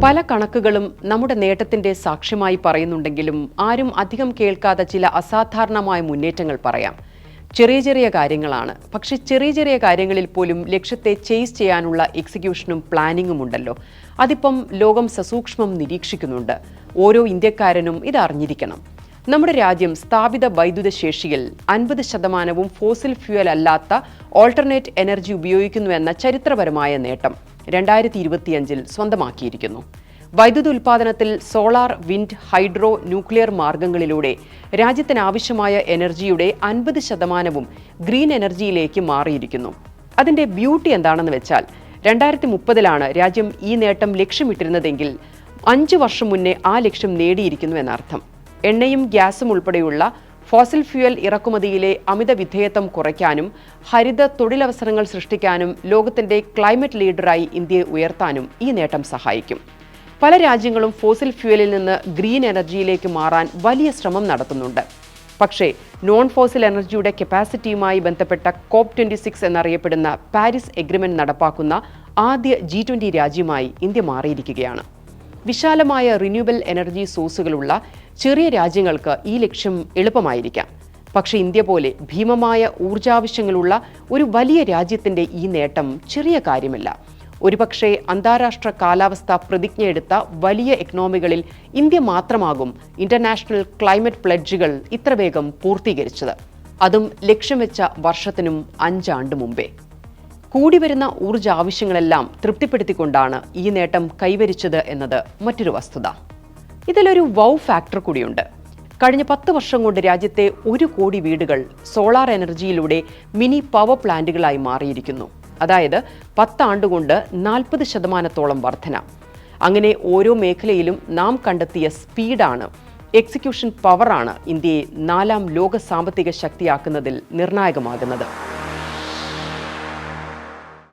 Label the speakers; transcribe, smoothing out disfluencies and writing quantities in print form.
Speaker 1: പല കണക്കുകളും നമ്മുടെ നേട്ടത്തിന്റെ സാക്ഷ്യമായി പറയുന്നുണ്ടെങ്കിലും ആരും അധികം കേൾക്കാത്ത ചില അസാധാരണമായ മുന്നേറ്റങ്ങൾ പറയാം. ചെറിയ ചെറിയ കാര്യങ്ങളാണ്, പക്ഷെ ചെറിയ ചെറിയ കാര്യങ്ങളിൽ പോലും ലക്ഷ്യത്തെ ചേസ് ചെയ്യാനുള്ള എക്സിക്യൂഷനും പ്ലാനിങ്ങും ഉണ്ടല്ലോ. അതിപ്പം ലോകം സസൂക്ഷ്മം നിരീക്ഷിക്കുന്നുണ്ട്. ഓരോ ഇന്ത്യക്കാരനും ഇത് അറിഞ്ഞിരിക്കണം. നമ്മുടെ രാജ്യം സ്ഥാപിത വൈദ്യുത ശേഷിയിൽ 50% ഫോസിൽ ഫ്യൂവൽ അല്ലാത്ത ഓൾട്ടർനേറ്റ് എനർജി ഉപയോഗിക്കുന്നുവെന്ന ചരിത്രപരമായ നേട്ടം 2025 സ്വന്തമാക്കിയിരിക്കുന്നു. വൈദ്യുത ഉൽപ്പാദനത്തിൽ സോളാർ, വിൻഡ്, ഹൈഡ്രോ, ന്യൂക്ലിയർ മാർഗങ്ങളിലൂടെ രാജ്യത്തിനാവശ്യമായ എനർജിയുടെ 50% ഗ്രീൻ എനർജിയിലേക്ക് മാറിയിരിക്കുന്നു. അതിന്റെ ബ്യൂട്ടി എന്താണെന്ന് വെച്ചാൽ 2030 രാജ്യം ഈ നേട്ടം ലക്ഷ്യമിട്ടിരുന്നതെങ്കിൽ 5 വർഷം മുന്നേ ആ ലക്ഷ്യം നേടിയിരിക്കുന്നു എന്നർത്ഥം. എണ്ണയും ഗ്യാസും ഉൾപ്പെടെയുള്ള ഫോസിൽ ഫ്യൂവൽ ഇറക്കുമതിയിലെ അമിത വിധേയത്വം കുറയ്ക്കാനും ഹരിത തൊഴിലവസരങ്ങൾ സൃഷ്ടിക്കാനും ലോകത്തിന്റെ ക്ലൈമറ്റ് ലീഡറായി ഇന്ത്യയെ ഉയർത്താനും ഈ നേട്ടം സഹായിക്കും. പല രാജ്യങ്ങളും ഫോസിൽ ഫ്യൂവലിൽ നിന്ന് ഗ്രീൻ എനർജിയിലേക്ക് മാറാൻ വലിയ ശ്രമം നടത്തുന്നുണ്ട്. പക്ഷേ നോൺ ഫോസിൽ എനർജിയുടെ കപ്പാസിറ്റിയുമായി ബന്ധപ്പെട്ട COP26 എന്നറിയപ്പെടുന്ന പാരീസ് എഗ്രിമെന്റ് നടപ്പാക്കുന്ന ആദ്യ G20 രാജ്യമായി ഇന്ത്യ മാറിയിരിക്കുകയാണ്. വിശാലമായ റിന്യൂവബിൾ എനർജി സോഴ്സുകളുള്ള ചെറിയ രാജ്യങ്ങൾക്ക് ഈ ലക്ഷ്യം എളുപ്പമായിരിക്കാം. പക്ഷേ ഇന്ത്യ പോലെ ഭീമമായ ഊർജാവശ്യങ്ങളുള്ള ഒരു വലിയ രാജ്യത്തിന്റെ ഈ നേട്ടം ചെറിയ കാര്യമല്ല. ഒരുപക്ഷെ അന്താരാഷ്ട്ര കാലാവസ്ഥ പ്രതിജ്ഞയെടുത്ത വലിയ എക്കണോമികളിൽ ഇന്ത്യ മാത്രമാകും ഇന്റർനാഷണൽ ക്ലൈമറ്റ് പ്ലെഡ്ജുകൾ ഇത്ര വേഗം പൂർത്തീകരിച്ചത്. അതും ലക്ഷ്യം വെച്ച വർഷത്തിനും 5 ആണ്ട് മുമ്പേ. കൂടിവരുന്ന ഊർജ ആവശ്യങ്ങളെല്ലാം തൃപ്തിപ്പെടുത്തിക്കൊണ്ടാണ് ഈ നേട്ടം കൈവരിച്ചത് എന്നത് മറ്റൊരു വസ്തുത. ഇതിലൊരു വൗ ഫാക്ടർ കൂടിയുണ്ട്. കഴിഞ്ഞ 10 വർഷം കൊണ്ട് രാജ്യത്തെ 1 കോടി വീടുകൾ സോളാർ എനർജിയിലൂടെ മിനി പവർ പ്ലാന്റുകളായി മാറിയിരിക്കുന്നു. അതായത് 10 ആണ്ടുകൊണ്ട് 40% വർധന. അങ്ങനെ ഓരോ മേഖലയിലും നാം കണ്ടെത്തിയ സ്പീഡാണ്, എക്സിക്യൂഷൻ പവറാണ് ഇന്ത്യയെ 4ാം ലോക സാമ്പത്തിക ശക്തിയാക്കുന്നതിൽ നിർണായകമാകുന്നത്.